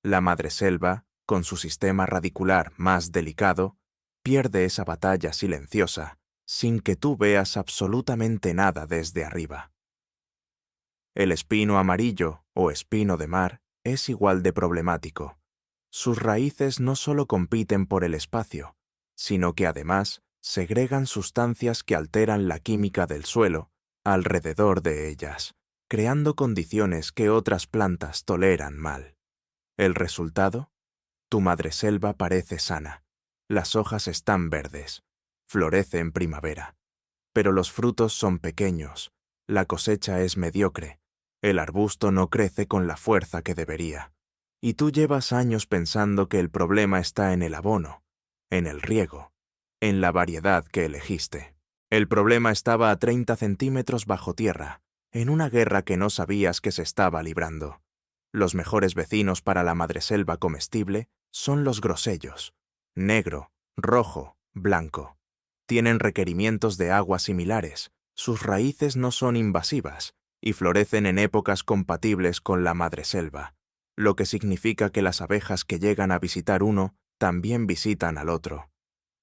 Speaker 1: La madreselva, con su sistema radicular más delicado, pierde esa batalla silenciosa, sin que tú veas absolutamente nada desde arriba. El espino amarillo o espino de mar es igual de problemático. Sus raíces no solo compiten por el espacio, sino que además segregan sustancias que alteran la química del suelo alrededor de ellas, creando condiciones que otras plantas toleran mal. ¿El resultado? Tu madreselva parece sana. Las hojas están verdes. Florece en primavera. Pero los frutos son pequeños. La cosecha es mediocre. El arbusto no crece con la fuerza que debería. Y tú llevas años pensando que el problema está en el abono, en el riego, en la variedad que elegiste. El problema estaba a 30 centímetros bajo tierra, en una guerra que no sabías que se estaba librando. Los mejores vecinos para la madreselva comestible son los grosellos: negro, rojo, blanco. Tienen requerimientos de agua similares, sus raíces no son invasivas y florecen en épocas compatibles con la madreselva, lo que significa que las abejas que llegan a visitar uno también visitan al otro.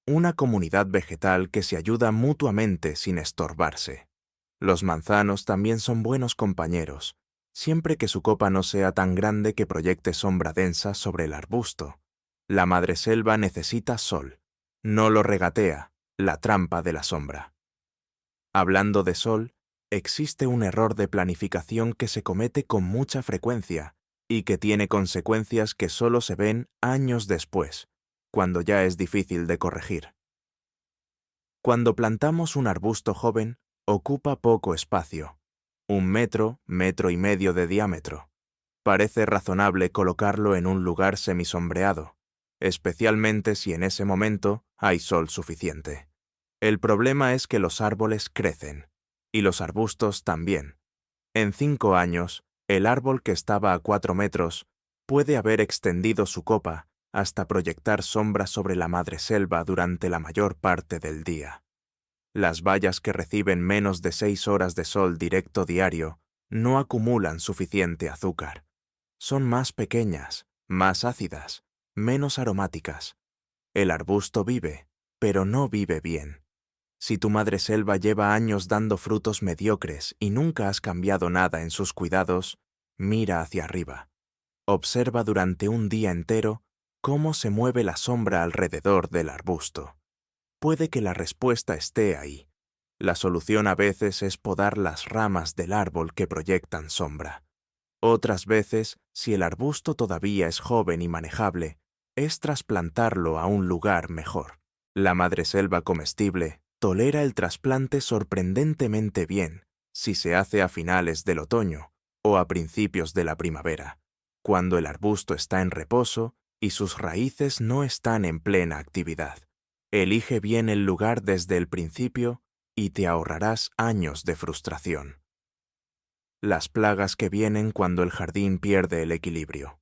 Speaker 1: Una comunidad vegetal que se ayuda mutuamente sin estorbarse. Los manzanos también son buenos compañeros, siempre que su copa no sea tan grande que proyecte sombra densa sobre el arbusto. La madreselva necesita sol, no lo regatea, la trampa de la sombra. Hablando de sol, existe un error de planificación que se comete con mucha frecuencia y que tiene consecuencias que solo se ven años después, cuando ya es difícil de corregir. Cuando plantamos un arbusto joven, ocupa poco espacio, 1 metro, metro y medio de diámetro. Parece razonable colocarlo en un lugar semisombreado, especialmente si en ese momento hay sol suficiente. El problema es que los árboles crecen, y los arbustos también. En 5 años, el árbol que estaba a 4 metros puede haber extendido su copa hasta proyectar sombra sobre la madreselva durante la mayor parte del día. Las bayas que reciben menos de 6 horas de sol directo diario no acumulan suficiente azúcar. Son más pequeñas, más ácidas, menos aromáticas. El arbusto vive, pero no vive bien. Si tu madreselva lleva años dando frutos mediocres y nunca has cambiado nada en sus cuidados, mira hacia arriba. Observa durante un día entero cómo se mueve la sombra alrededor del arbusto. Puede que la respuesta esté ahí. La solución a veces es podar las ramas del árbol que proyectan sombra. Otras veces, si el arbusto todavía es joven y manejable, es trasplantarlo a un lugar mejor. La madreselva comestible tolera el trasplante sorprendentemente bien si se hace a finales del otoño o a principios de la primavera, cuando el arbusto está en reposo y sus raíces no están en plena actividad. Elige bien el lugar desde el principio y te ahorrarás años de frustración. Las plagas que vienen cuando el jardín pierde el equilibrio.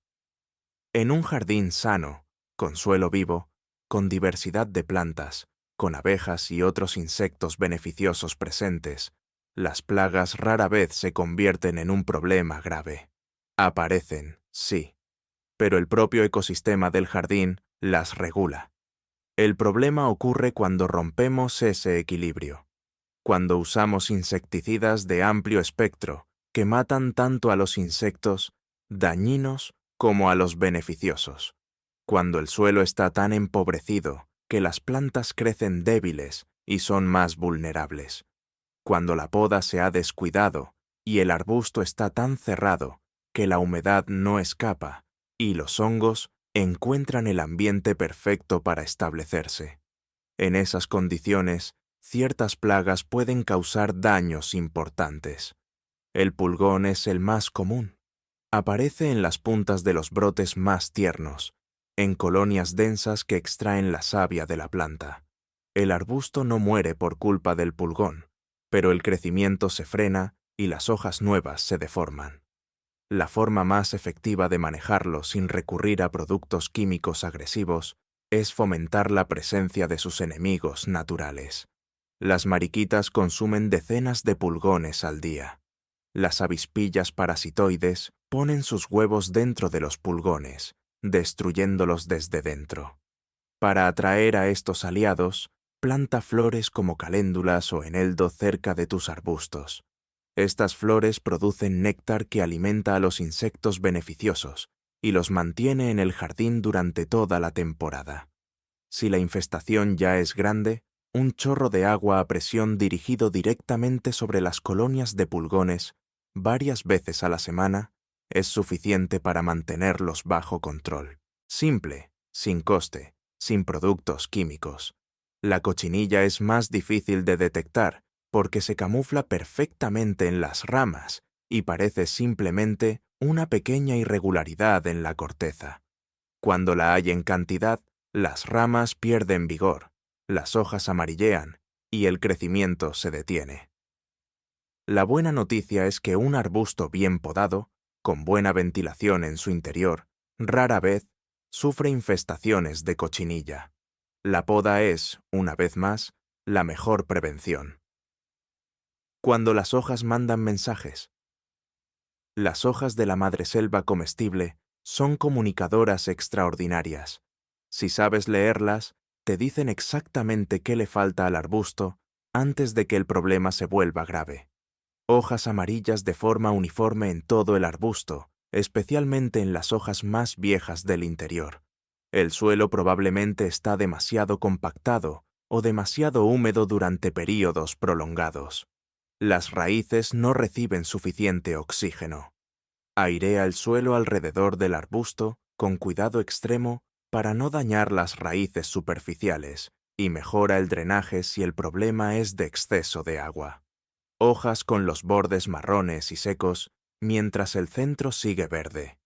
Speaker 1: En un jardín sano, con suelo vivo, con diversidad de plantas, con abejas y otros insectos beneficiosos presentes, las plagas rara vez se convierten en un problema grave. Aparecen, sí, pero el propio ecosistema del jardín las regula. El problema ocurre cuando rompemos ese equilibrio, cuando usamos insecticidas de amplio espectro que matan tanto a los insectos dañinos como a los beneficiosos, cuando el suelo está tan empobrecido que las plantas crecen débiles y son más vulnerables, cuando la poda se ha descuidado y el arbusto está tan cerrado que la humedad no escapa y los hongos encuentran el ambiente perfecto para establecerse. En esas condiciones, ciertas plagas pueden causar daños importantes. El pulgón es el más común. Aparece en las puntas de los brotes más tiernos, en colonias densas que extraen la savia de la planta. El arbusto no muere por culpa del pulgón, pero el crecimiento se frena y las hojas nuevas se deforman. La forma más efectiva de manejarlo sin recurrir a productos químicos agresivos es fomentar la presencia de sus enemigos naturales. Las mariquitas consumen decenas de pulgones al día. Las avispillas parasitoides ponen sus huevos dentro de los pulgones, destruyéndolos desde dentro. Para atraer a estos aliados, planta flores como caléndulas o eneldo cerca de tus arbustos. Estas flores producen néctar que alimenta a los insectos beneficiosos y los mantiene en el jardín durante toda la temporada. Si la infestación ya es grande, un chorro de agua a presión dirigido directamente sobre las colonias de pulgones varias veces a la semana es suficiente para mantenerlos bajo control. Simple, sin coste, sin productos químicos. La cochinilla es más difícil de detectar porque se camufla perfectamente en las ramas y parece simplemente una pequeña irregularidad en la corteza. Cuando la hay en cantidad, las ramas pierden vigor, las hojas amarillean y el crecimiento se detiene. La buena noticia es que un arbusto bien podado, con buena ventilación en su interior, rara vez sufre infestaciones de cochinilla. La poda es, una vez más, la mejor prevención. Cuando las hojas mandan mensajes. Las hojas de la madreselva comestible son comunicadoras extraordinarias. Si sabes leerlas, te dicen exactamente qué le falta al arbusto antes de que el problema se vuelva grave. Hojas amarillas de forma uniforme en todo el arbusto, especialmente en las hojas más viejas del interior. El suelo probablemente está demasiado compactado o demasiado húmedo durante períodos prolongados. Las raíces no reciben suficiente oxígeno. Airea el suelo alrededor del arbusto con cuidado extremo para no dañar las raíces superficiales y mejora el drenaje si el problema es de exceso de agua. Hojas con los bordes marrones y secos mientras el centro sigue verde.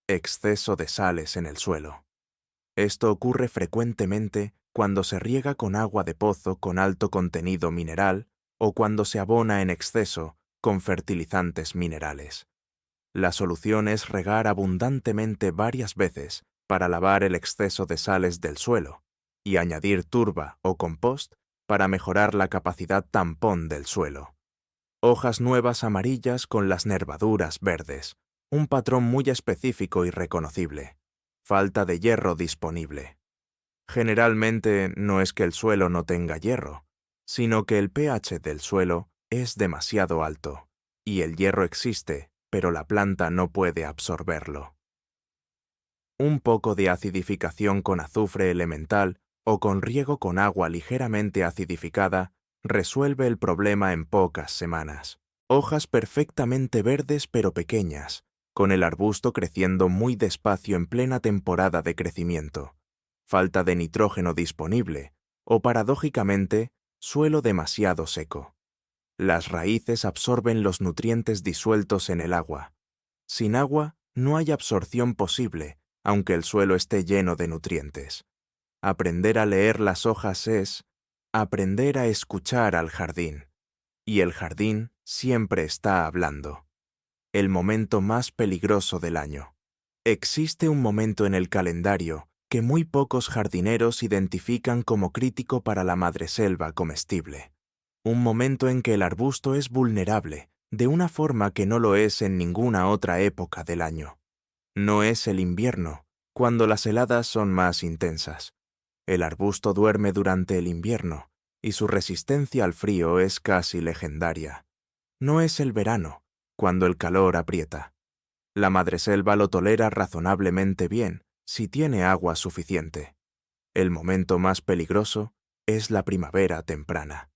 Speaker 1: Exceso de sales en el suelo. Esto ocurre frecuentemente cuando se riega con agua de pozo con alto contenido mineral o cuando se abona en exceso con fertilizantes minerales. La solución es regar abundantemente varias veces para lavar el exceso de sales del suelo y añadir turba o compost para mejorar la capacidad tampón del suelo. Hojas nuevas amarillas con las nervaduras verdes, un patrón muy específico y reconocible. Falta de hierro disponible. Generalmente no es que el suelo no tenga hierro, sino que el pH del suelo es demasiado alto, y el hierro existe, pero la planta no puede absorberlo. Un poco de acidificación con azufre elemental o con riego con agua ligeramente acidificada resuelve el problema en pocas semanas. Hojas perfectamente verdes pero pequeñas, con el arbusto creciendo muy despacio en plena temporada de crecimiento. Falta de nitrógeno disponible o, paradójicamente, suelo demasiado seco. Las raíces absorben los nutrientes disueltos en el agua. Sin agua no hay absorción posible, aunque el suelo esté lleno de nutrientes. Aprender a leer las hojas es aprender a escuchar al jardín. Y el jardín siempre está hablando. El momento más peligroso del año. Existe un momento en el calendario que muy pocos jardineros identifican como crítico para la madreselva comestible. Un momento en que el arbusto es vulnerable, de una forma que no lo es en ninguna otra época del año. No es el invierno, cuando las heladas son más intensas. El arbusto duerme durante el invierno, y su resistencia al frío es casi legendaria. No es el verano, cuando el calor aprieta. La madreselva lo tolera razonablemente bien, si tiene agua suficiente. El momento más peligroso es la primavera temprana.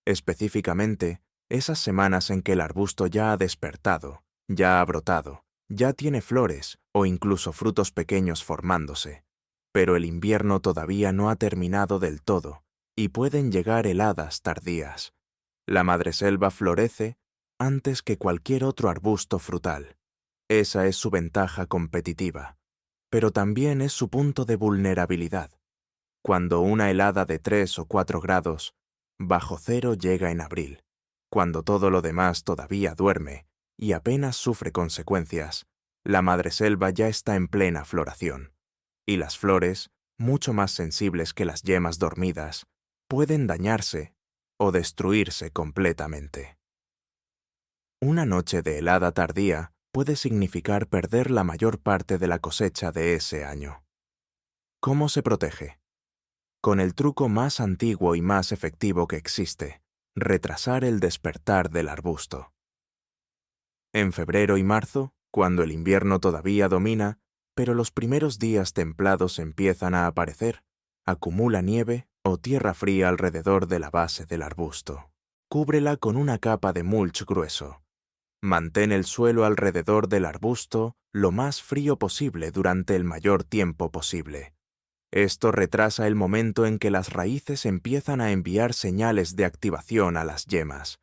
Speaker 1: Específicamente, esas semanas en que el arbusto ya ha despertado, ya ha brotado, ya tiene flores o incluso frutos pequeños formándose. Pero el invierno todavía no ha terminado del todo y pueden llegar heladas tardías. La madreselva florece antes que cualquier otro arbusto frutal. Esa es su ventaja competitiva, pero también es su punto de vulnerabilidad. Cuando una helada de 3 o 4 grados bajo cero llega en abril, cuando todo lo demás todavía duerme y apenas sufre consecuencias, la madreselva ya está en plena floración, y las flores, mucho más sensibles que las yemas dormidas, pueden dañarse o destruirse completamente. Una noche de helada tardía puede significar perder la mayor parte de la cosecha de ese año. ¿Cómo se protege? Con el truco más antiguo y más efectivo que existe: retrasar el despertar del arbusto. En febrero y marzo, cuando el invierno todavía domina, pero los primeros días templados empiezan a aparecer, acumula nieve o tierra fría alrededor de la base del arbusto. Cúbrela con una capa de mulch grueso. Mantén el suelo alrededor del arbusto lo más frío posible durante el mayor tiempo posible. Esto retrasa el momento en que las raíces empiezan a enviar señales de activación a las yemas.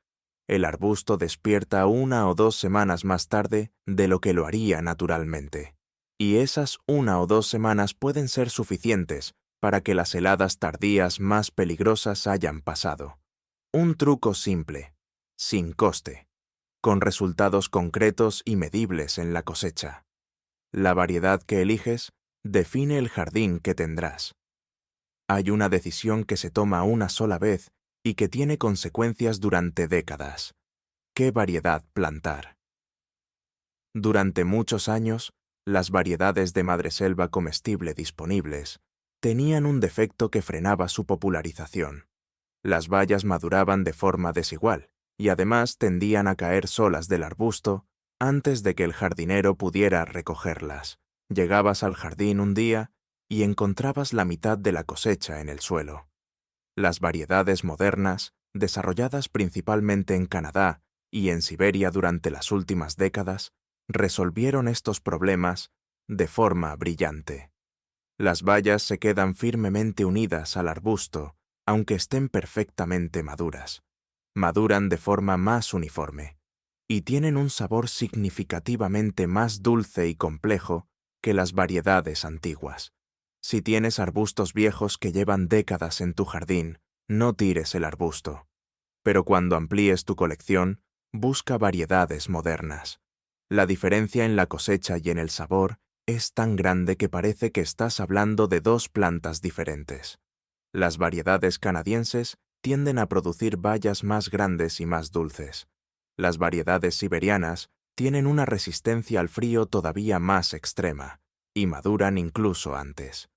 Speaker 1: El arbusto despierta 1 o 2 semanas más tarde de lo que lo haría naturalmente. Y esas 1 o 2 semanas pueden ser suficientes para que las heladas tardías más peligrosas hayan pasado. Un truco simple, sin coste, con resultados concretos y medibles en la cosecha. La variedad que eliges define el jardín que tendrás. Hay una decisión que se toma una sola vez y que tiene consecuencias durante décadas. ¿Qué variedad plantar? Durante muchos años, las variedades de madreselva comestible disponibles tenían un defecto que frenaba su popularización. Las bayas maduraban de forma desigual y además tendían a caer solas del arbusto antes de que el jardinero pudiera recogerlas. Llegabas al jardín un día y encontrabas la mitad de la cosecha en el suelo. Las variedades modernas, desarrolladas principalmente en Canadá y en Siberia durante las últimas décadas, resolvieron estos problemas de forma brillante. Las bayas se quedan firmemente unidas al arbusto, aunque estén perfectamente maduras. Maduran de forma más uniforme. y tienen un sabor significativamente más dulce y complejo que las variedades antiguas. Si tienes arbustos viejos que llevan décadas en tu jardín, no tires el arbusto. Pero cuando amplíes tu colección, busca variedades modernas. La diferencia en la cosecha y en el sabor es tan grande que parece que estás hablando de dos plantas diferentes. Las variedades canadienses tienden a producir bayas más grandes y más dulces. Las variedades siberianas tienen una resistencia al frío todavía más extrema, y maduran incluso antes.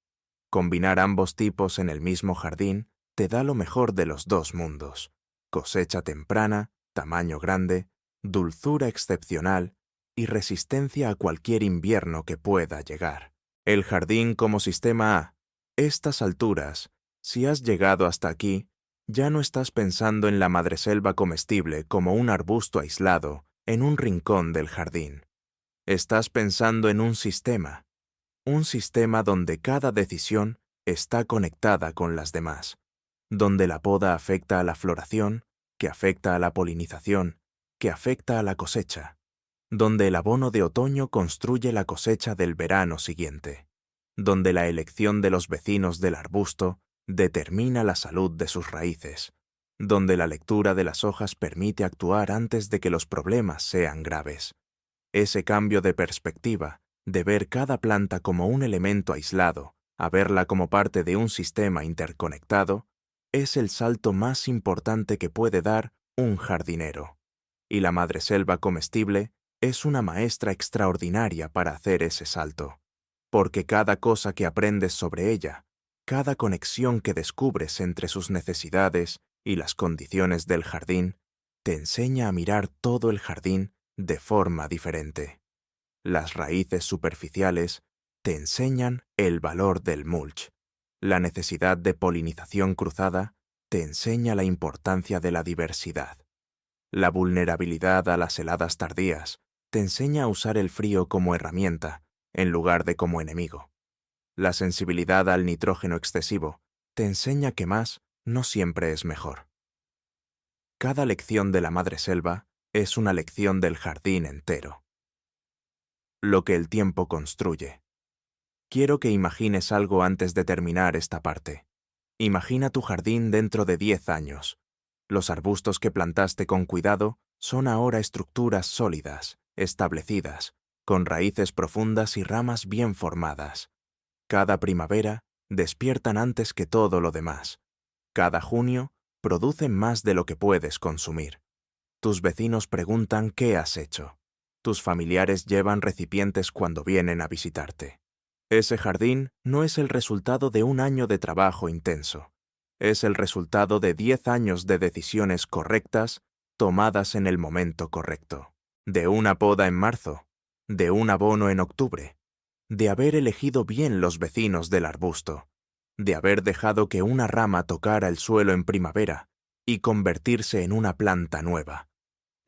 Speaker 1: Combinar ambos tipos en el mismo jardín te da lo mejor de los dos mundos: cosecha temprana, tamaño grande, dulzura excepcional y resistencia a cualquier invierno que pueda llegar. El jardín como sistema A. Estas alturas, si has llegado hasta aquí, ya no estás pensando en la madreselva comestible como un arbusto aislado en un rincón del jardín. Estás pensando en un sistema donde cada decisión está conectada con las demás, donde la poda afecta a la floración, que afecta a la polinización, que afecta a la cosecha, donde el abono de otoño construye la cosecha del verano siguiente, donde la elección de los vecinos del arbusto determina la salud de sus raíces, donde la lectura de las hojas permite actuar antes de que los problemas sean graves. Ese cambio de perspectiva, de ver cada planta como un elemento aislado a verla como parte de un sistema interconectado, es el salto más importante que puede dar un jardinero. Y la madreselva comestible es una maestra extraordinaria para hacer ese salto, porque cada cosa que aprendes sobre ella, cada conexión que descubres entre sus necesidades y las condiciones del jardín, te enseña a mirar todo el jardín de forma diferente. Las raíces superficiales te enseñan el valor del mulch. La necesidad de polinización cruzada te enseña la importancia de la diversidad. La vulnerabilidad a las heladas tardías te enseña a usar el frío como herramienta en lugar de como enemigo. La sensibilidad al nitrógeno excesivo te enseña que más no siempre es mejor. Cada lección de la madreselva es una lección del jardín entero. Lo que el tiempo construye. Quiero que imagines algo antes de terminar esta parte. Imagina tu jardín dentro de 10 años. Los arbustos que plantaste con cuidado son ahora estructuras sólidas, establecidas, con raíces profundas y ramas bien formadas. Cada primavera despiertan antes que todo lo demás. Cada junio producen más de lo que puedes consumir. Tus vecinos preguntan qué has hecho. Tus familiares llevan recipientes cuando vienen a visitarte. Ese jardín no es el resultado de un año de trabajo intenso. Es el resultado de 10 años de decisiones correctas tomadas en el momento correcto. De una poda en marzo, de un abono en octubre, de haber elegido bien los vecinos del arbusto, de haber dejado que una rama tocara el suelo en primavera y convertirse en una planta nueva.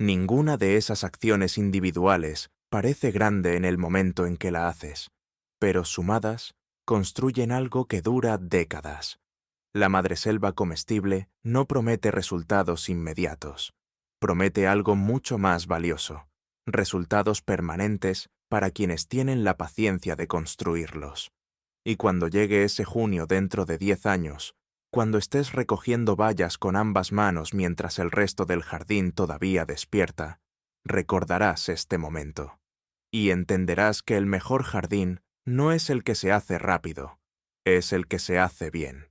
Speaker 1: Ninguna de esas acciones individuales parece grande en el momento en que la haces, pero sumadas construyen algo que dura décadas. La madreselva comestible no promete resultados inmediatos, promete algo mucho más valioso, resultados permanentes para quienes tienen la paciencia de construirlos. Y cuando llegue ese junio dentro de 10 años, cuando estés recogiendo bayas con ambas manos mientras el resto del jardín todavía despierta, recordarás este momento. Y entenderás que el mejor jardín no es el que se hace rápido, es el que se hace bien.